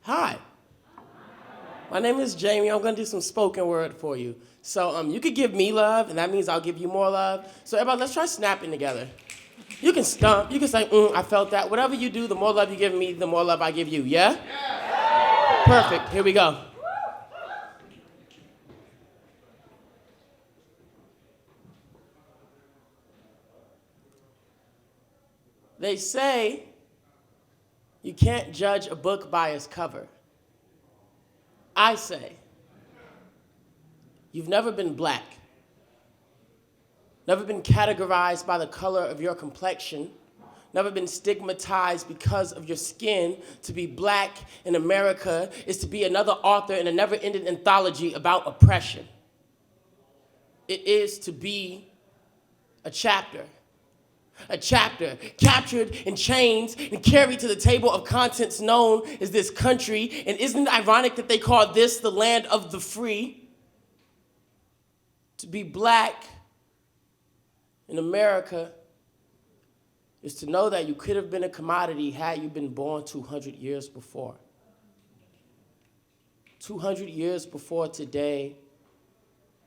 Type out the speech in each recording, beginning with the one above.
Hi. My name is Jamey. I'm going to do some spoken word for you. So you could give me love, and that means I'll give you more love. So everybody, let's try snapping together. You can stomp. You can say, I felt that. Whatever you do, the more love you give me, the more love I give you. Yeah? Yeah. Perfect. Here we go. They say you can't judge a book by its cover. I say you've never been black, never been categorized by the color of your complexion, never been stigmatized because of your skin. To be black in America is to be another author in a never-ending anthology about oppression. It is to be a chapter captured in chains and carried to the table of contents known as this country. And isn't it ironic that they call this the land of the free? To be black in America is to know that you could have been a commodity had you been born 200 years before. 200 years before today,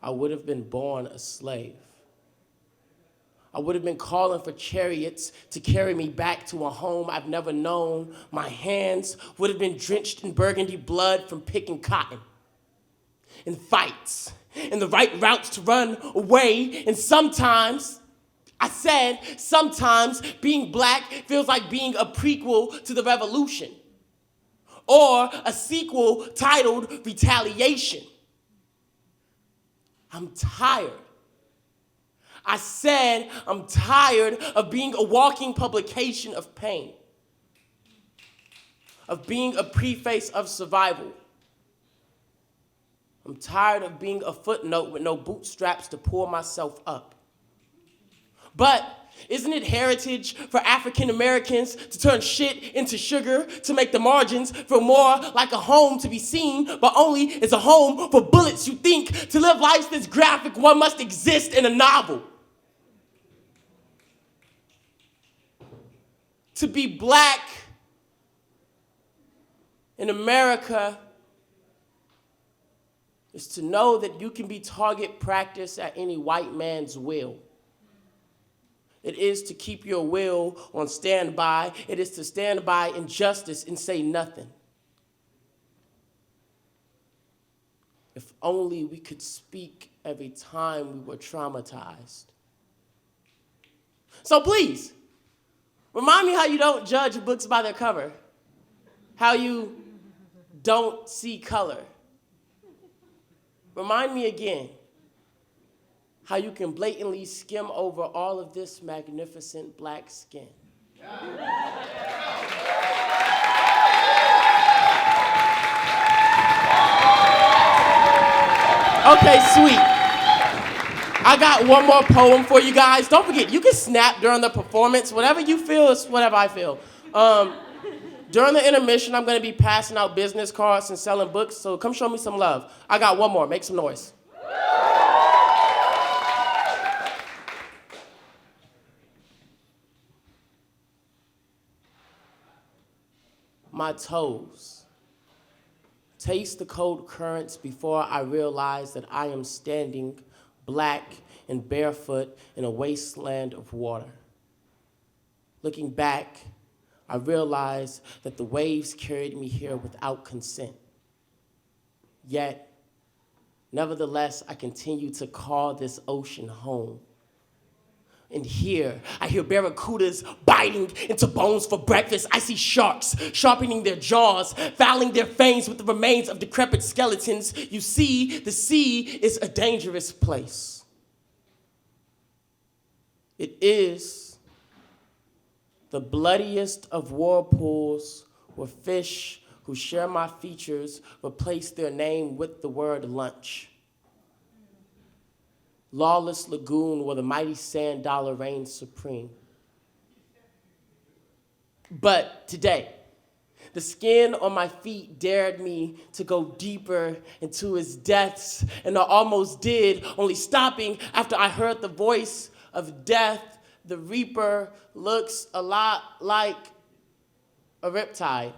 I would have been born a slave. I would have been calling for chariots to carry me back to a home I've never known. My hands would have been drenched in burgundy blood from picking cotton. In fights, in the right routes to run away. And sometimes being black feels like being a prequel to the revolution, or a sequel titled Retaliation. I'm tired. I said I'm tired of being a walking publication of pain, of being a preface of survival. I'm tired of being a footnote with no bootstraps to pull myself up. But isn't it heritage for African Americans to turn shit into sugar, to make the margins feel more like a home to be seen, but only as a home for bullets you think? To live life this graphic, one must exist in a novel. To be black in America is to know that you can be target practice at any white man's will. It is to keep your will on standby. It is to stand by injustice and say nothing. If only we could speak every time we were traumatized. So please, remind me how you don't judge books by their cover, how you don't see color. Remind me again how you can blatantly skim over all of this magnificent black skin. Okay, sweet. I got one more poem for you guys. Don't forget, you can snap during the performance. Whatever you feel is whatever I feel. During the intermission, I'm going to be passing out business cards and selling books, so come show me some love. I got one more. Make some noise. My toes taste the cold currents before I realize that I am standing black and barefoot in a wasteland of water. Looking back, I realize that the waves carried me here without consent. Yet, nevertheless, I continue to call this ocean home. And here, I hear barracudas biting into bones for breakfast. I see sharks sharpening their jaws, fouling their fangs with the remains of decrepit skeletons. You see, the sea is a dangerous place. It is the bloodiest of whirlpools where fish who share my features replace their name with the word lunch. Lawless lagoon where the mighty sand dollar reigns supreme. But today, the skin on my feet dared me to go deeper into his depths, and I almost did, only stopping after I heard the voice of death. The reaper looks a lot like a riptide.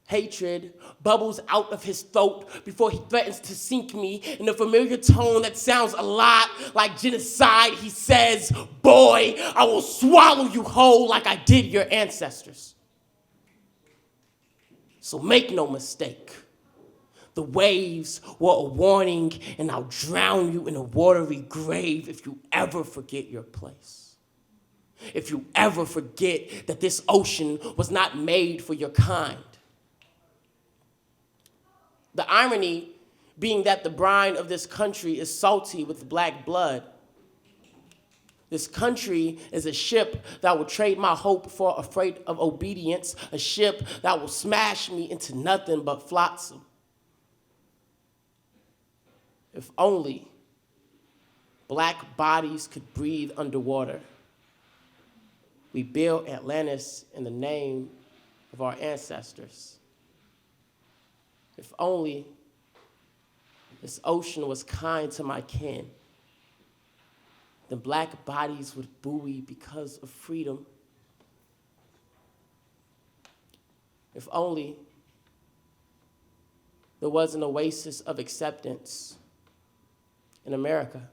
Hatred bubbles out of his throat before he threatens to sink me. In a familiar tone that sounds a lot like genocide, he says, "Boy, I will swallow you whole like I did your ancestors." So make no mistake, the waves were a warning, and I'll drown you in a watery grave if you ever forget your place. If you ever forget that this ocean was not made for your kind. The irony being that the brine of this country is salty with black blood. This country is a ship that will trade my hope for a freight of obedience, a ship that will smash me into nothing but flotsam. If only black bodies could breathe underwater. We built Atlantis in the name of our ancestors. If only this ocean was kind to my kin, then black bodies would buoy because of freedom. If only there was an oasis of acceptance in America.